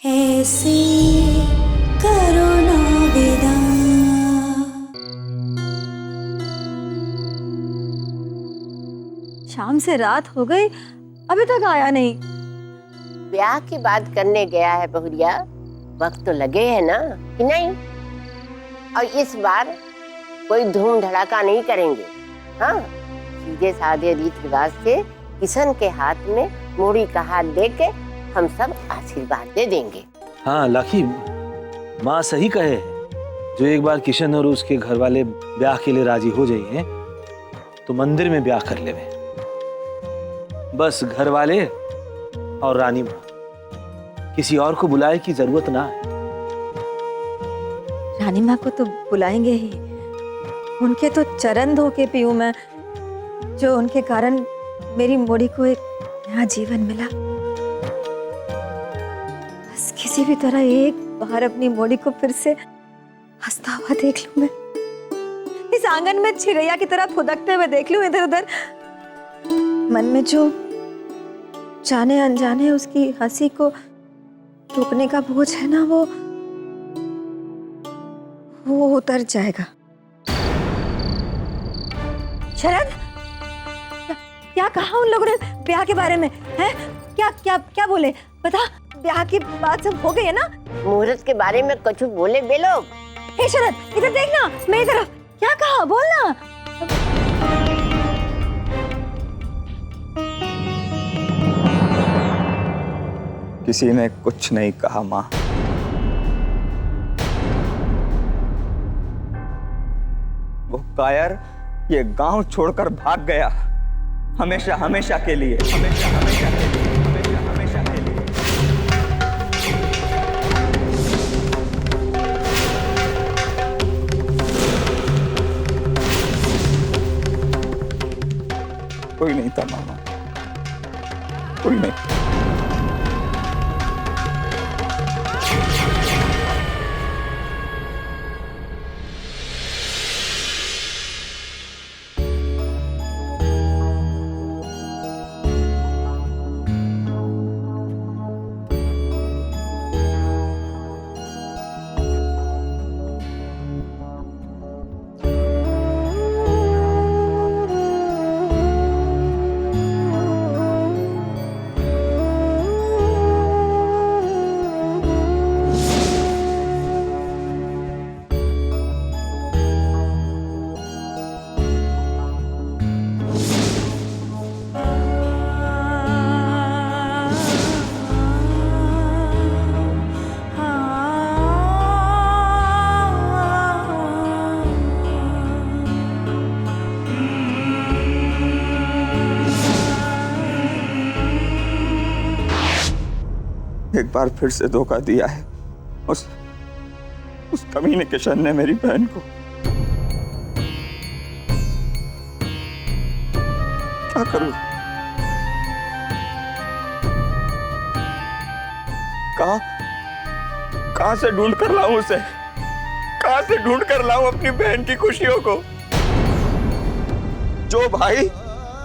ऐसे करो ना विदा। शाम से रात हो गई, अभी तक आया नहीं। ब्याह की बात करने गया है बहुरिया, वक्त तो लगे है ना कि नहीं? और इस बार कोई धूम धड़ाका नहीं करेंगे। हाँ, सीधे साधे रीत रिवाज से किशन के हाथ में मूड़ी का हाथ देके हम सब आशीर्वाद दे देंगे। हाँ लाखी, माँ सही कहे है। जो एक बार किशन और उसके घर वाले ब्याह के लिए राजी हो जाइए तो मंदिर में ब्याह कर लेवे। बस घर वाले और रानी माँ, किसी और को बुलाए की जरूरत ना है। रानी माँ को तो बुलाएंगे ही, उनके तो चरण धो के पीऊं मैं, जो उनके कारण मेरी मोड़ी को एक नया जीवन मिला। बस किसी भी तरह एक बार अपनी मोड़ी को फिर से हंसता हुआ देख लूं मैं, इस आंगन में चिड़ैया की तरह फुदकते हुए देख लूं इधर उधर। मन में जो जाने अनजाने उसकी हंसी को रोकने का बोझ है ना, वो उतर जाएगा। शरद, क्या कहा उन लोगों ने ब्याह के बारे में? हैं? क्या क्या क्या बोले? बता, ब्याह की बात सब हो गई है ना? मुहूर्त के बारे में कुछ बोले बे लोग? हे शरद, इधर देखना, मेरी तरफ। क्या कहा? बोलना। किसी ने कुछ नहीं कहा माँ। वो कायर ये गांव छोड़कर भाग गया, हमेशा हमेशा के लिए, हमेशा हमेशा के लिए, हमेशा हमेशा के लिए। कोई नहीं था मामा, कोई नहीं। एक बार फिर से धोखा दिया है उस कमीने किशन ने मेरी बहन को। क्या करूं? कहां से ढूंढ कर लाऊं उसे? कहां से ढूंढ कर लाऊं अपनी बहन की खुशियों को? जो भाई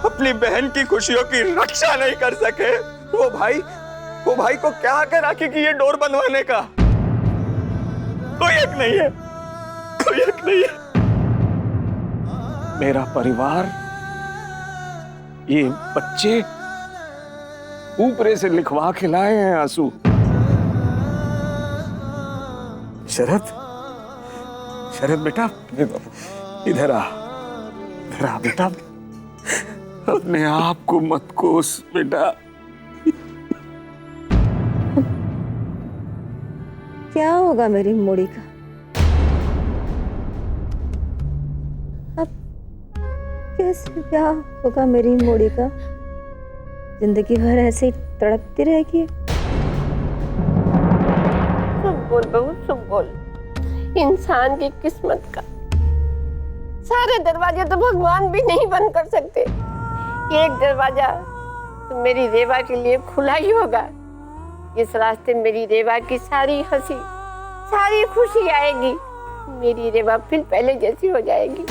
अपनी बहन की खुशियों की रक्षा नहीं कर सके, वो भाई को क्या आके राखी की ये डोर बंधवाने का? कोई एक नहीं है, कोई एक नहीं है। मेरा परिवार, ये बच्चे ऊपरे से लिखवा के लाए हैं आंसू। शरद बेटा, इधर आ बेटा, अपने आप को मत कोस बेटा। क्या होगा मेरी मोड़ी का? अब कैसे ब्याह होगा मेरी मोड़ी का? जिंदगी भर ऐसे ही तड़पती रहेगी। चुप बोल बहू, चुप बोल। इंसान की किस्मत का सारे दरवाजे तो भगवान भी नहीं बंद कर सकते। एक दरवाजा तो मेरी रेवा के लिए खुला ही होगा। इस रास्ते मेरी रेवा की सारी हंसी, सारी खुशी आएगी। मेरी रेवा फिर पहले जैसी हो जाएगी।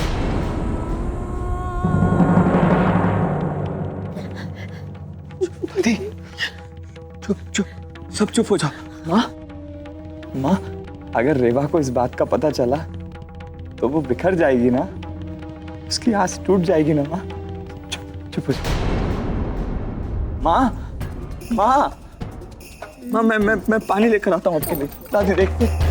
दीदी, चुप चुप, सब चुप हो जाओ। माँ, माँ, अगर रेवा को इस बात का पता चला तो वो बिखर जाएगी ना, उसकी आस टूट जाएगी ना। माँ चुप हो जाओ। माँ, माँ, माँ, मैं पानी लेकर आता हूँ आपके लिए। दादी देखते।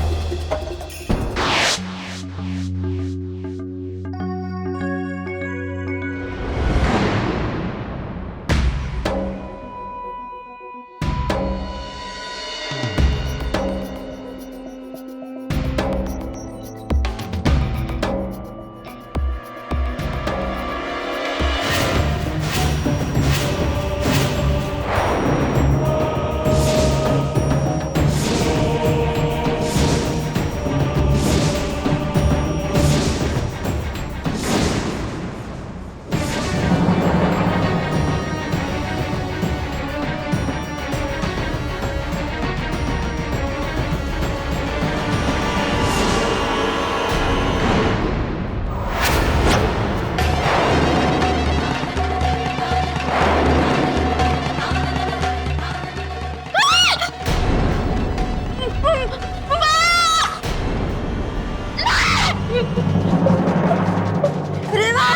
रेवा,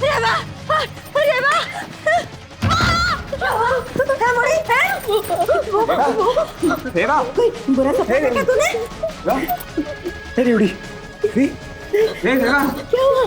रेवा, रेवा, है मुड़ी, है? रेवा, कोई बुरा सपना देखा तूने? तेरी उड़ी। रेवा, क्या हुआ?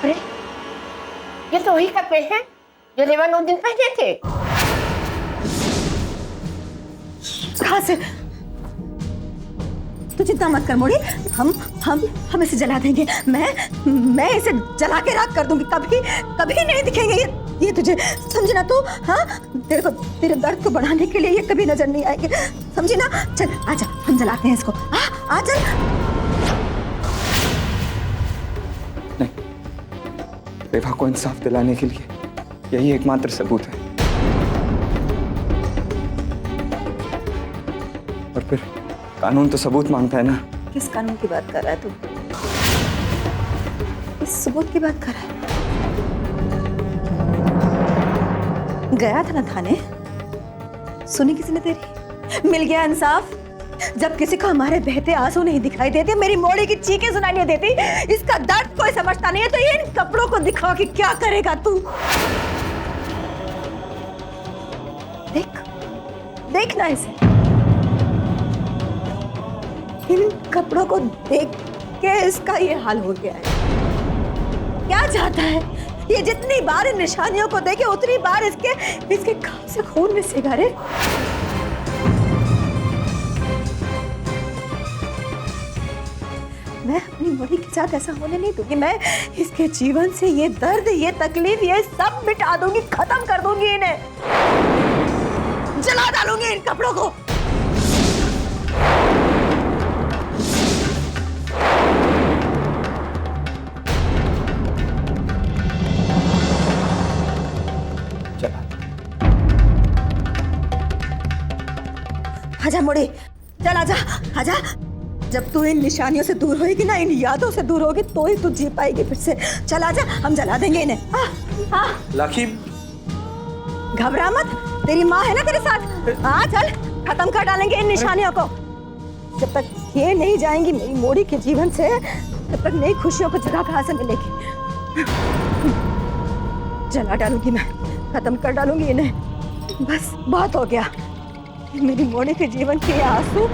अरे ये तो वही कपड़े हैं जो रेवा 9 दिन पहने थे। कहाँ से? तू चिंता मत कर मोड़ी, हम इसे जला देंगे। मैं इसे जला के राख कर दूंगी। कभी कभी नहीं दिखेंगे ये तुझे, समझी ना तू? हाँ, तेरे दर्द को बढ़ाने के लिए ये कभी नजर नहीं आएंगे, समझी ना? चल आजा, हम जलाते हैं इसको। आ चल। रेवा को इंसाफ दिलाने के लिए यही एकमात्र सबूत है। और फिर कानून तो सबूत मांगता है ना। किस कानून की बात कर रहा है तू? इस सबूत की बात कर रहा है? गया था ना थाने, सुनी किसी ने तेरी? मिल गया इंसाफ? जब किसी को हमारे बहते आंसू नहीं दिखाई देते, मेरी मोड़ी की चीखें सुनाई नहीं देती, इसका दर्द कोई समझता नहीं है, तो ये इन कपड़ों को दिखाओ कि क्या करेगा तू। देखना इसे, इन कपड़ों को देख के इसका ये हाल हो गया है। क्या चाहता है ये? जितनी बार इन निशानियों को देखे उतनी बार इसके घाव से खून रिसेगा रे। मैं अपनी मोड़ी के साथ ऐसा होने नहीं दूंगी। मैं इसके जीवन से ये दर्द, ये तकलीफ, ये सब मिटा दूंगी, खत्म कर दूंगी इन्हें, जला डालूंगी इन कपड़ों को। चला। आजा मोड़ी, चल आजा, आजा। जब तू इन निशानियों से दूर होगी ना, इन यादों से दूर होगी, तो ही तू जी पाएगी फिर से। चल आजा, हम जला देंगे इन्हें। लाखी, घबरा मत, तेरी माँ है ना तेरे साथ। हाँ चल, खत्म कर डालेंगे इन निशानियों को। जब तक ये नहीं जाएंगी मेरी मोड़ी के जीवन से, तब तक नई खुशियों को जगह कहाँ से मिलेगी। जला डालूंगी मैं, खत्म कर डालूंगी इन्हें। बस बहुत हो गया, मेरी मोड़ी के जीवन के आंसू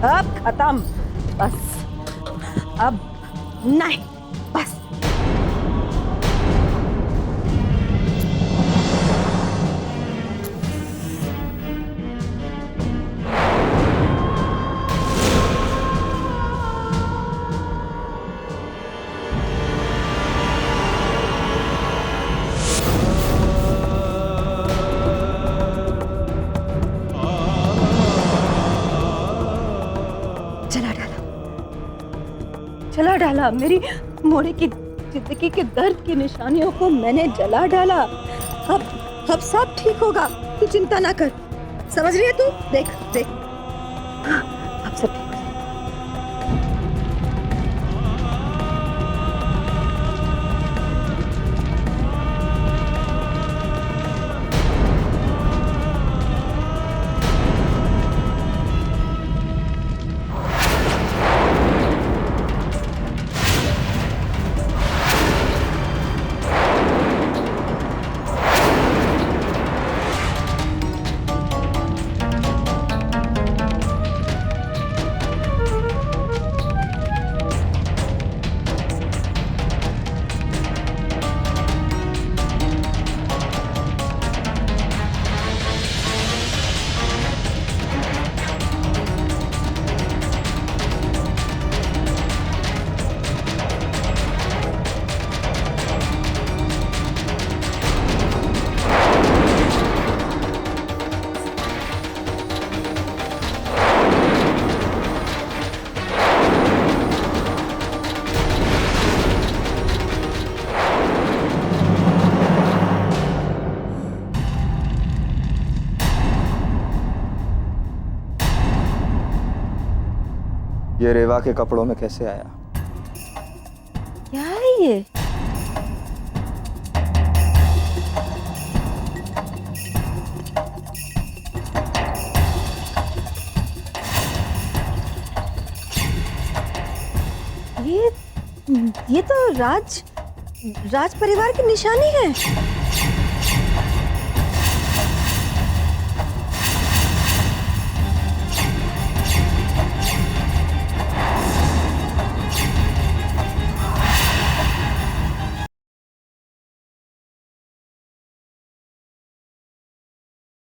अब खत्म। बस अब नहीं, बस। जला डाला, मेरी मोड़ी की जिंदगी के दर्द की निशानियों को मैंने जला डाला। अब सब ठीक होगा, तू चिंता ना कर। समझ रही है तू? देख देख, हाँ, अब सब ठीक हो जाएगा। ये रेवा के कपड़ों में कैसे आया? क्या है ये? ये तो राज परिवार की निशानी है।